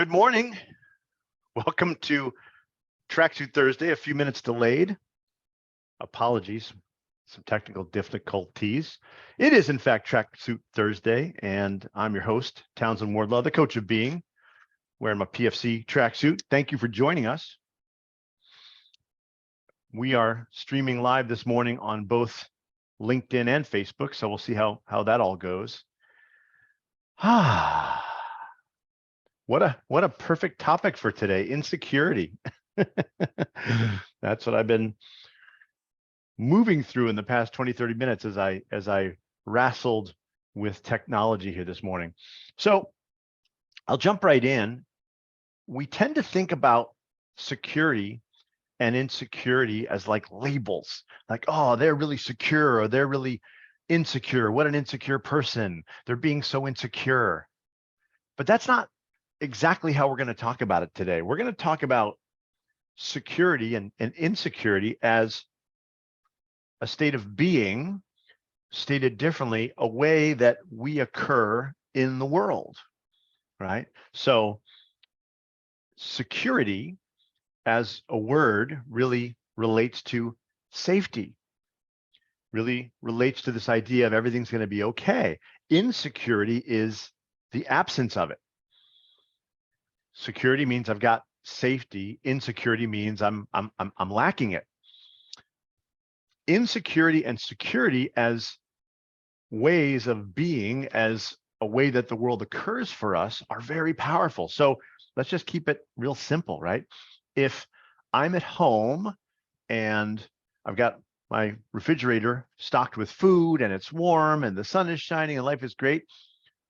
Good morning. Welcome to Tracksuit Thursday, a few minutes delayed. Apologies, some technical difficulties. It is, in fact, Tracksuit Thursday, and I'm your host, Townsend Wardlaw, the coach of being, wearing my PFC tracksuit. Thank you for joining us. We are streaming live this morning on both LinkedIn and Facebook, so we'll see how that all goes. What a perfect topic for today, insecurity. That's what I've been moving through in the past 20, 30 minutes as I wrestled with technology here this morning. So I'll jump right in. We tend to think about security and insecurity as like labels, like, oh, they're really secure or they're really insecure. What an insecure person. They're being so insecure. But that's not exactly how we're going to talk about it today. We're going to talk about security and insecurity as a state of being, stated differently, a way that we occur in the world, right? So security as a word really relates to safety, really relates to this idea of everything's going to be okay. Insecurity is the absence of it. Security means I've got safety. Insecurity means I'm lacking it. Insecurity and security as ways of being, as a way that the world occurs for us, are very powerful. So let's just keep it real simple, right? If I'm at home and I've got my refrigerator stocked with food and it's warm and the sun is shining and life is great,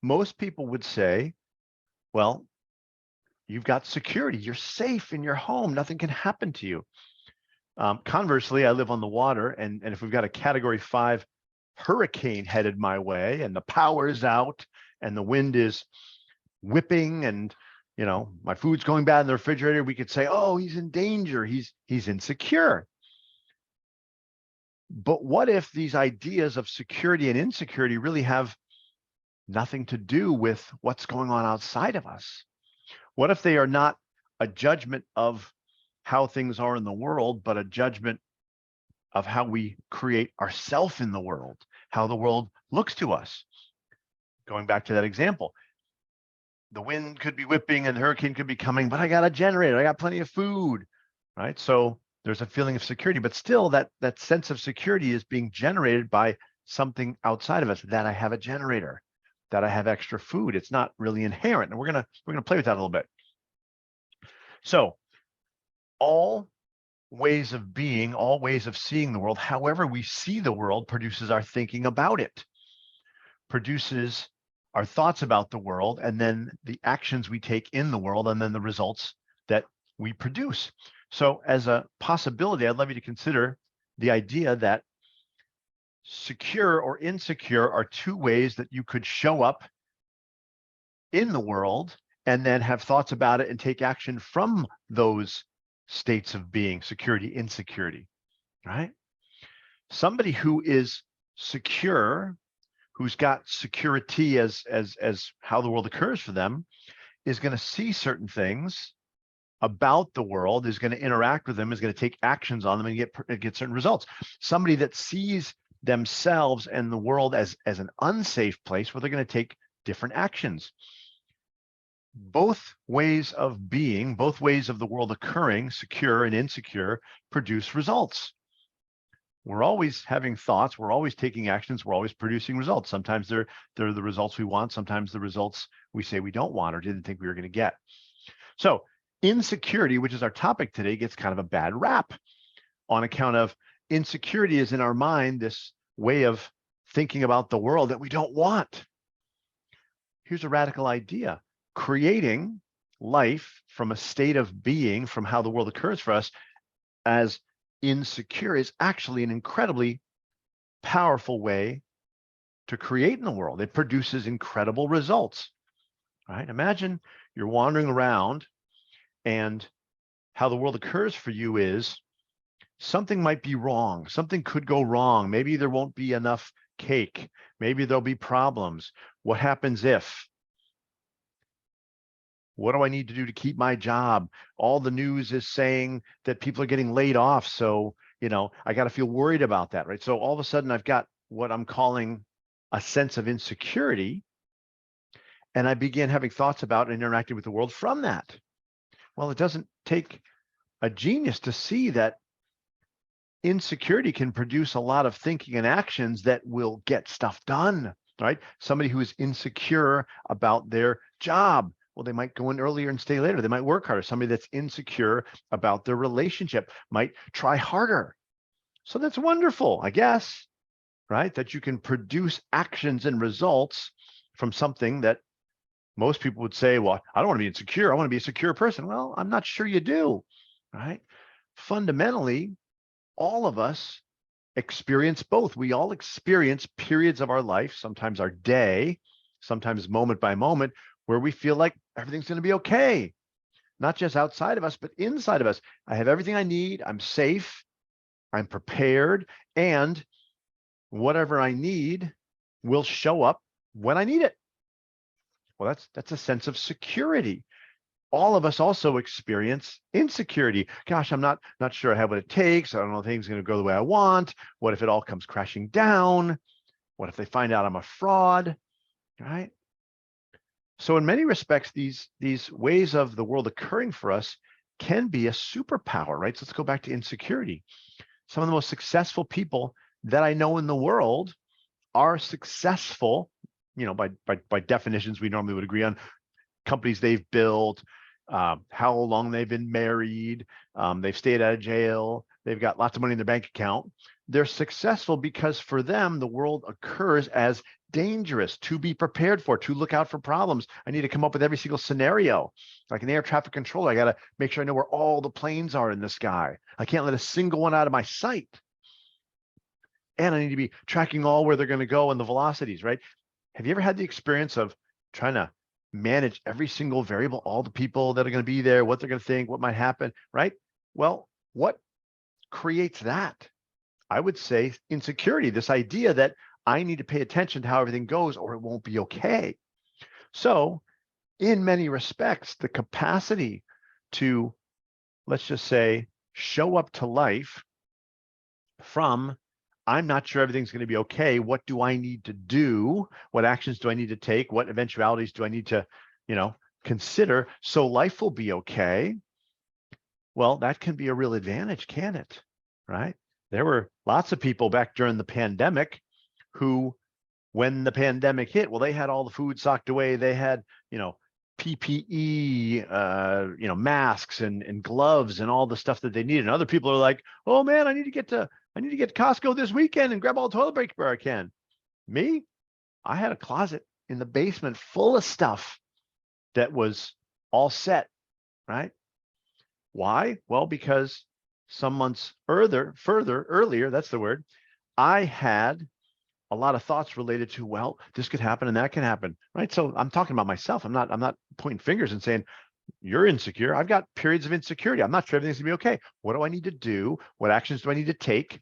most people would say, well, you've got security. You're safe in your home. Nothing can happen to you. Conversely, I live on the water, and if we've got a Category 5 hurricane headed my way and the power is out and the wind is whipping and my food's going bad in the refrigerator, we could say, oh, he's in danger. He's insecure. But what if these ideas of security and insecurity really have nothing to do with what's going on outside of us? What if they are not a judgment of how things are in the world, but a judgment of how we create ourselves in the world, how the world looks to us? Going back to that example, the wind could be whipping and the hurricane could be coming, but I got a generator, I got plenty of food, right? So there's a feeling of security, but still that sense of security is being generated by something outside of us, that I have a generator, that I have extra food. It's not really inherent. And we're gonna play with that a little bit. So all ways of being, all ways of seeing the world, however we see the world, produces our thinking about it, produces our thoughts about the world, and then the actions we take in the world, and then the results that we produce. So as a possibility, I'd love you to consider the idea that secure or insecure are two ways that you could show up in the world and then have thoughts about it and take action from those states of being, security, insecurity, right? Somebody who is secure, who's got security as how the world occurs for them, is going to see certain things about the world, is going to interact with them, is going to take actions on them and get certain results. Somebody that sees themselves and the world as an unsafe place, where they're going to take different actions. Both ways of being, both ways of the world occurring, secure and insecure, produce results. We're always having thoughts, we're always taking actions, we're always producing results. Sometimes they're the results we want, sometimes the results we say we don't want or didn't think we were going to get. So insecurity, which is our topic today, gets kind of a bad rap on account of insecurity is in our mind this way of thinking about the world that we don't want. Here's a radical idea. Creating life from a state of being, from how the world occurs for us, as insecure is actually an incredibly powerful way to create in the world. It produces incredible results, right? Imagine you're wandering around and how the world occurs for you is something might be wrong. Something could go wrong. Maybe there won't be enough cake. Maybe there'll be problems. What happens if? What do I need to do to keep my job? All the news is saying that people are getting laid off. So, I got to feel worried about that, right? So all of a sudden I've got what I'm calling a sense of insecurity. And I began having thoughts about and interacting with the world from that. Well, it doesn't take a genius to see that insecurity can produce a lot of thinking and actions that will get stuff done, right? Somebody who is insecure about their job, well, they might go in earlier and stay later. They might work harder. Somebody that's insecure about their relationship might try harder. So that's wonderful, I guess, right? That you can produce actions and results from something that most people would say, well, I don't want to be insecure. I want to be a secure person. Well, I'm not sure you do, right? Fundamentally, all of us experience both. We all experience periods of our life, sometimes our day, sometimes moment by moment, where we feel like everything's going to be okay, not just outside of us, but inside of us. I have everything I need. I'm safe. I'm prepared. And whatever I need will show up when I need it. Well, that's a sense of security. All of us also experience insecurity. Gosh, I'm not sure I have what it takes. I don't know if things are going to go the way I want. What if it all comes crashing down? What if they find out I'm a fraud? Right? So in many respects, these ways of the world occurring for us can be a superpower, right? So let's go back to insecurity. Some of the most successful people that I know in the world are successful, by definitions we normally would agree on, companies they've built, how long they've been married, they've stayed out of jail, they've got lots of money in their bank account. They're successful because for them, the world occurs as dangerous, to be prepared for, to look out for problems. I need to come up with every single scenario. Like an air traffic controller, I got to make sure I know where all the planes are in the sky. I can't let a single one out of my sight. And I need to be tracking all where they're going to go and the velocities, right? Have you ever had the experience of trying to manage every single variable, all the people that are going to be there, what they're going to think, what might happen, right? Well, what creates that? I would say insecurity, this idea that I need to pay attention to how everything goes or it won't be okay. So in many respects, the capacity to, let's just say, show up to life from I'm not sure everything's going to be okay. What do I need to do? What actions do I need to take? What eventualities do I need to, consider so life will be okay? Well, that can be a real advantage, can it? Right? There were lots of people back during the pandemic who, when the pandemic hit, well, they had all the food socked away. They had, PPE, masks and gloves and all the stuff that they needed. And other people are like, oh man, I need to get to Costco this weekend and grab all the toilet paper I can. Me, I had a closet in the basement full of stuff that was all set, right? Why? Well, because some months earlier, that's the word, I had a lot of thoughts related to, well, this could happen and that can happen, right? So I'm talking about myself. I'm not pointing fingers and saying, you're insecure. I've got periods of insecurity. I'm not sure everything's gonna be okay. What do I need to do? What actions do I need to take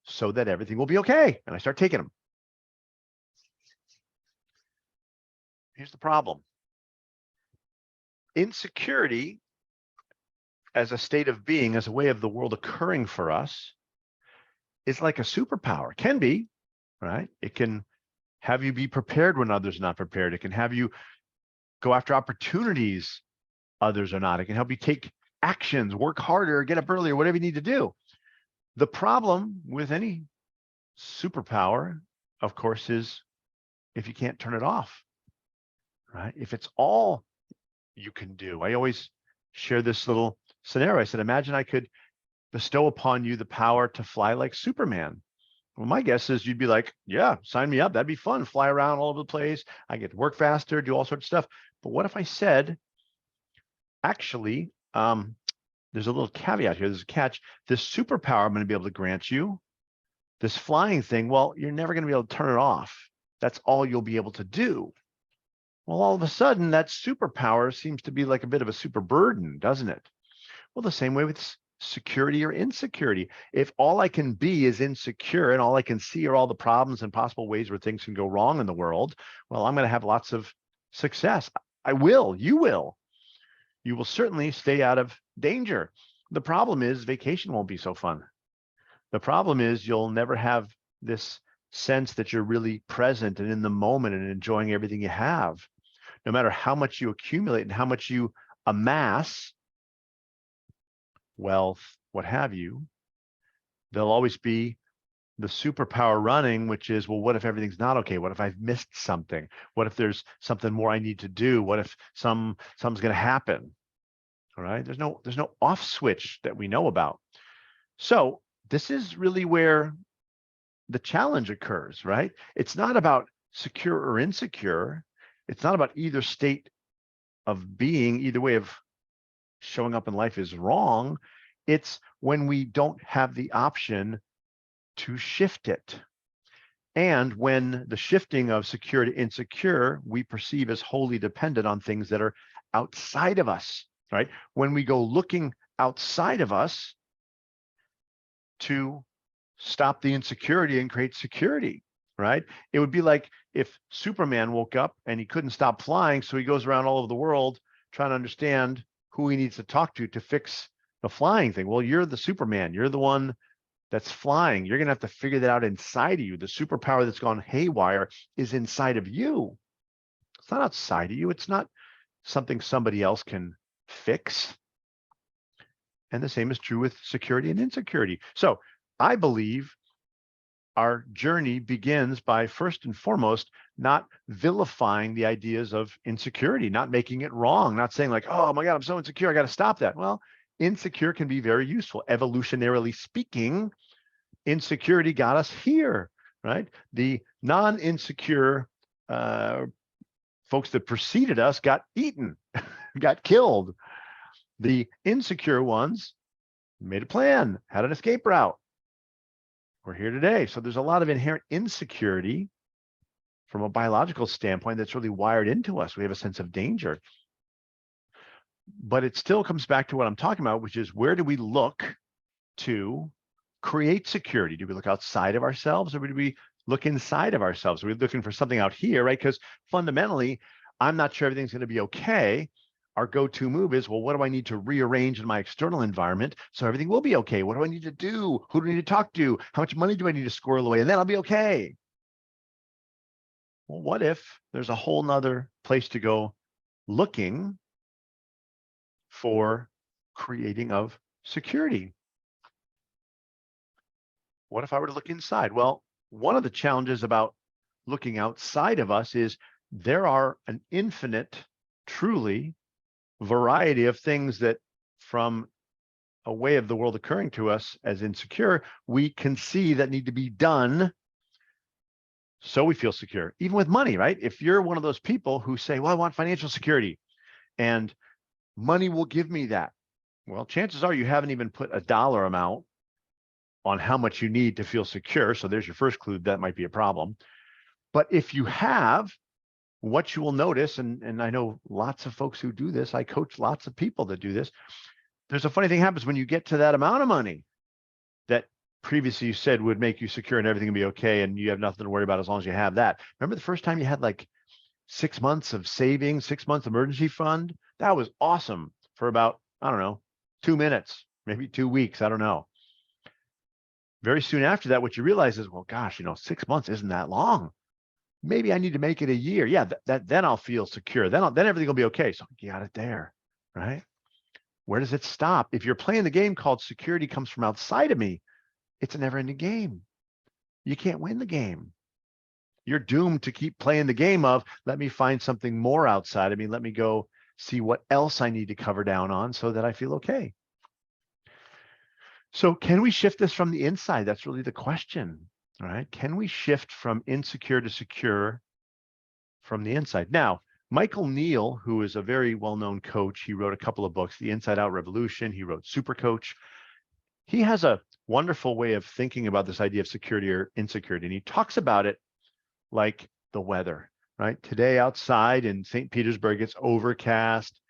so that everything will be okay? And I start taking them. Here's the problem. Insecurity as a state of being, as a way of the world occurring for us, is like a superpower. Can be, right? It can have you be prepared when others are not prepared. It can have you go after opportunities others are not. It can help you take actions, work harder, get up earlier, whatever you need to do. The problem with any superpower, of course, is if you can't turn it off, right? If it's all you can do. I always share this little scenario. I said, imagine I could bestow upon you the power to fly like Superman. Well, my guess is you'd be like, yeah, sign me up. That'd be fun. Fly around all over the place. I get to work faster, do all sorts of stuff. But what if I said, actually, there's a little caveat here. There's a catch. This superpower I'm going to be able to grant you, this flying thing, well, you're never going to be able to turn it off. That's all you'll be able to do. Well, all of a sudden, that superpower seems to be like a bit of a super burden, doesn't it? Well, the same way with security or insecurity. If all I can be is insecure and all I can see are all the problems and possible ways where things can go wrong in the world, well, I'm going to have lots of success. I will, you will. you will certainly stay out of danger. The problem is vacation won't be so fun. The problem is you'll never have this sense that you're really present and in the moment and enjoying everything you have. No matter how much you accumulate and how much you amass, wealth, what have you, there'll always be the superpower running, which is, well, what if everything's not okay? What if I've missed something? What if there's something more I need to do? What if something's going to happen? All right. There's no off switch that we know about. So this is really where the challenge occurs, right? It's not about secure or insecure. It's not about either state of being, either way of showing up in life is wrong. It's when we don't have the option to shift it. And when the shifting of secure to insecure, we perceive as wholly dependent on things that are outside of us, right? When we go looking outside of us to stop the insecurity and create security, right? It would be like if Superman woke up and he couldn't stop flying, so he goes around all over the world trying to understand who he needs to talk to fix the flying thing. Well, you're the Superman. You're the one that's flying. You're going to have to figure that out inside of you. The superpower that's gone haywire is inside of you. It's not outside of you. It's not something somebody else can fix. And the same is true with security and insecurity. So I believe our journey begins by, first and foremost, not vilifying the ideas of insecurity, not making it wrong, not saying like, oh my God, I'm so insecure, I got to stop that. Well, insecure can be very useful. Evolutionarily speaking, insecurity got us here, right? The non-insecure folks that preceded us got eaten, got killed. The insecure ones made a plan, had an escape route. We're here today. So there's a lot of inherent insecurity from a biological standpoint that's really wired into us. We have a sense of danger. But it still comes back to what I'm talking about, which is, where do we look to create security? Do we look outside of ourselves, or do we look inside of ourselves? Are we looking for something out here, right? Because fundamentally, I'm not sure everything's going to be okay. Our go-to move is, well, what do I need to rearrange in my external environment so everything will be okay? What do I need to do? Who do I need to talk to? How much money do I need to squirrel away? And then I'll be okay. Well, what if there's a whole nother place to go looking for creating of security? What if I were to look inside? Well, one of the challenges about looking outside of us is there are an infinite, truly, variety of things that, from a way of the world occurring to us as insecure, we can see that need to be done so we feel secure. Even with money, right? If you're one of those people who say, well, I want financial security and money will give me that. Well, chances are you haven't even put a dollar amount on how much you need to feel secure. So there's your first clue, that might be a problem. But if you have, what you will notice, and I know lots of folks who do this, I coach lots of people that do this, there's a funny thing happens when you get to that amount of money that previously you said would make you secure and everything will be okay and you have nothing to worry about as long as you have that. Remember the first time you had like 6 months of savings, 6 months emergency fund? That was awesome for about, I don't know, 2 minutes, maybe 2 weeks, I don't know. Very soon after that, what you realize is, well, gosh, 6 months isn't that long. Maybe I need to make it a year. Yeah, then I'll feel secure. Then everything will be okay. So you got it there, right? Where does it stop? If you're playing the game called security comes from outside of me, it's a never-ending game. You can't win the game. You're doomed to keep playing the game of, let me find something more outside of me. Let me go see what else I need to cover down on so that I feel okay. So can we shift this from the inside? That's really the question. All right. Can we shift from insecure to secure from the inside? Now, Michael Neal, who is a very well-known coach, he wrote a couple of books, The Inside Out Revolution. He wrote Super Coach. He has a wonderful way of thinking about this idea of security or insecurity. And he talks about it like the weather, right? Today outside in St. Petersburg, it's overcast,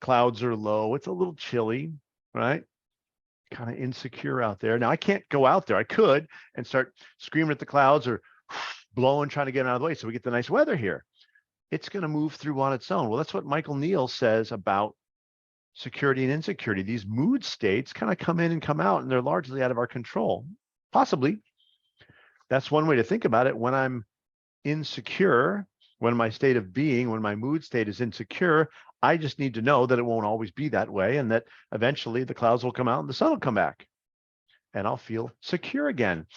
clouds are low, it's a little chilly, right? Kind of insecure out there. Now I can't go out there. I could and start screaming at the clouds or blowing, trying to get out of the way so we get the nice weather here. It's going to move through on its own. Well, that's what Michael Neal says about security and insecurity. These mood states kind of come in and come out, and they're largely out of our control. Possibly. That's one way to think about it. When I'm insecure, when my state of being, when my mood state is insecure, I just need to know that it won't always be that way, and that eventually the clouds will come out and the sun will come back, and I'll feel secure again.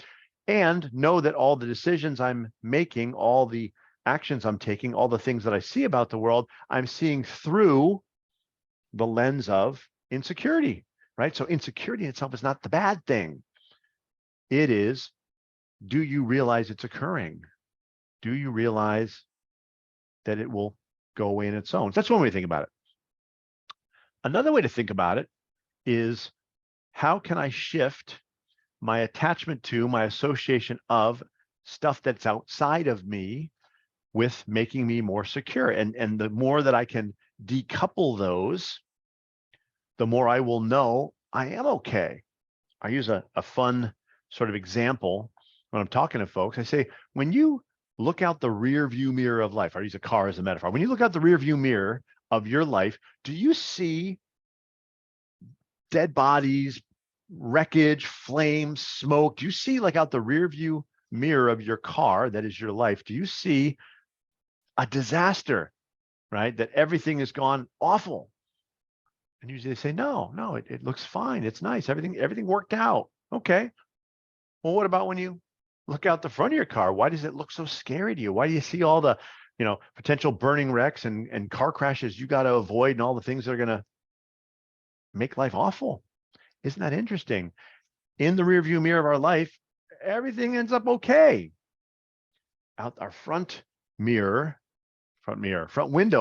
And know that all the decisions I'm making, all the actions I'm taking, all the things that I see about the world, I'm seeing through the lens of insecurity, right? So insecurity in itself is not the bad thing. It is, do you realize it's occurring? Do you realize that it will go away in its own? That's one way to think about it. Another way to think about it is, how can I shift my attachment to, my association of stuff that's outside of me with making me more secure? And the more that I can decouple those, the more I will know I am okay. I use a fun sort of example when I'm talking to folks. I say, when you look out the rear view mirror of life, I use a car as a metaphor. When you look out the rear view mirror of your life, do you see dead bodies, wreckage, flames, smoke? Do you see, like, out the rear view mirror of your car that is your life, do you see a disaster, right? That everything has gone awful? And usually they say, no, it looks fine. It's nice. Everything worked out. Okay. Well, what about when you look out the front of your car? Why does it look so scary to you? Why do you see all the, potential burning wrecks and car crashes you got to avoid, and all the things that are going to make life awful? Isn't that interesting? In the rearview mirror of our life, everything ends up okay. Out our front window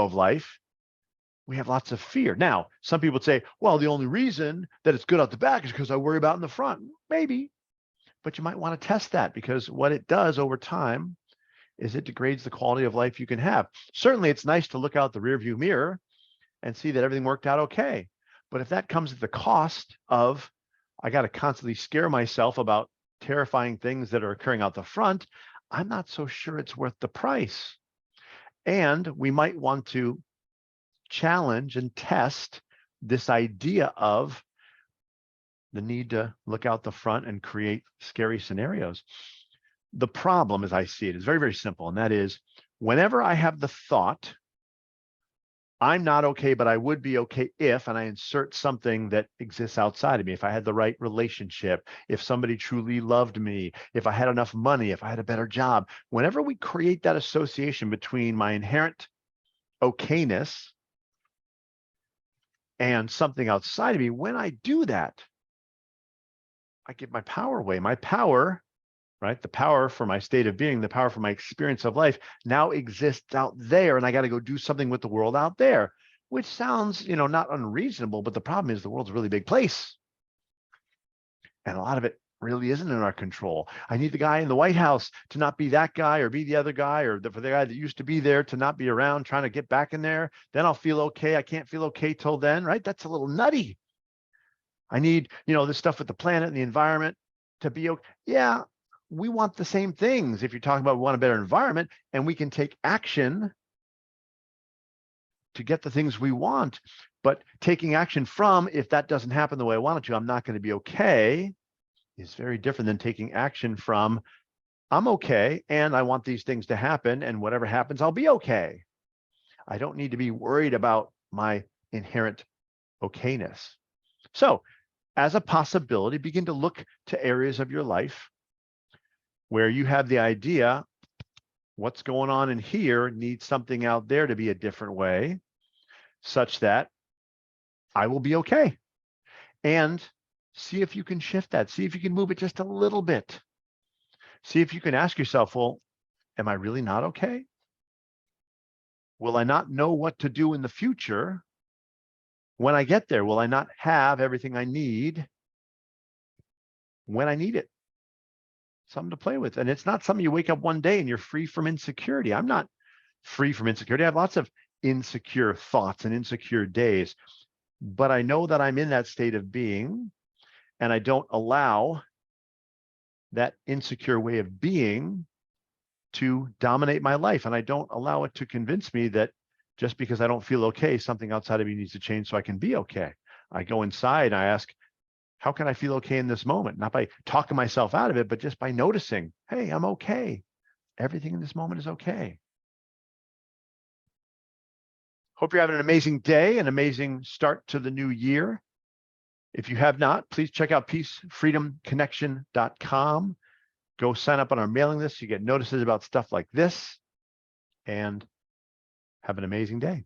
of life, we have lots of fear. Now, some people would say, well, the only reason that it's good out the back is because I worry about in the front. Maybe, but you might want to test that, because what it does over time is it degrades the quality of life you can have. Certainly, it's nice to look out the rearview mirror and see that everything worked out okay. But if that comes at the cost of, I got to constantly scare myself about terrifying things that are occurring out the front, I'm not so sure it's worth the price. And we might want to challenge and test this idea of the need to look out the front and create scary scenarios. The problem, as I see it, is very, very simple. And that is, whenever I have the thought, I'm not okay, but I would be okay if, and I insert something that exists outside of me, if I had the right relationship, if somebody truly loved me, if I had enough money, if I had a better job, whenever we create that association between my inherent okayness and something outside of me, when I do that, I give my power away. My power, right? The power for my state of being, the power for my experience of life now exists out there, and I got to go do something with the world out there, which sounds, not unreasonable, but the problem is the world's a really big place. And a lot of it really isn't in our control. I need the guy in the White House to not be that guy or be the other guy, or for the guy that used to be there to not be around, trying to get back in there. Then I'll feel okay. I can't feel okay till then, right? That's a little nutty. I need, this stuff with the planet and the environment to be okay. Yeah, we want the same things. If you're talking about we want a better environment, and we can take action to get the things we want, but taking action from, if that doesn't happen the way I want it to, I'm not going to be okay, is very different than taking action from, I'm okay and I want these things to happen, and whatever happens, I'll be okay. I don't need to be worried about my inherent okayness. So, as a possibility, begin to look to areas of your life where you have the idea, what's going on in here needs something out there to be a different way, such that I will be okay. And see if you can shift that. See if you can move it just a little bit. See if you can ask yourself, well, am I really not okay? Will I not know what to do in the future? When I get there, will I not have everything I need when I need it? Something to play with. And it's not something you wake up one day and you're free from insecurity. I'm not free from insecurity. I have lots of insecure thoughts and insecure days, but I know that I'm in that state of being, and I don't allow that insecure way of being to dominate my life. And I don't allow it to convince me that Just because I don't feel okay, something outside of me needs to change so I can be okay. I go inside and I ask, how can I feel okay in this moment? Not by talking myself out of it, but just by noticing, hey, I'm okay. Everything in this moment is okay. Hope you're having an amazing day, an amazing start to the new year. If you have not, please check out peacefreedomconnection.com. Go sign up on our mailing list. You get notices about stuff like this, and have an amazing day.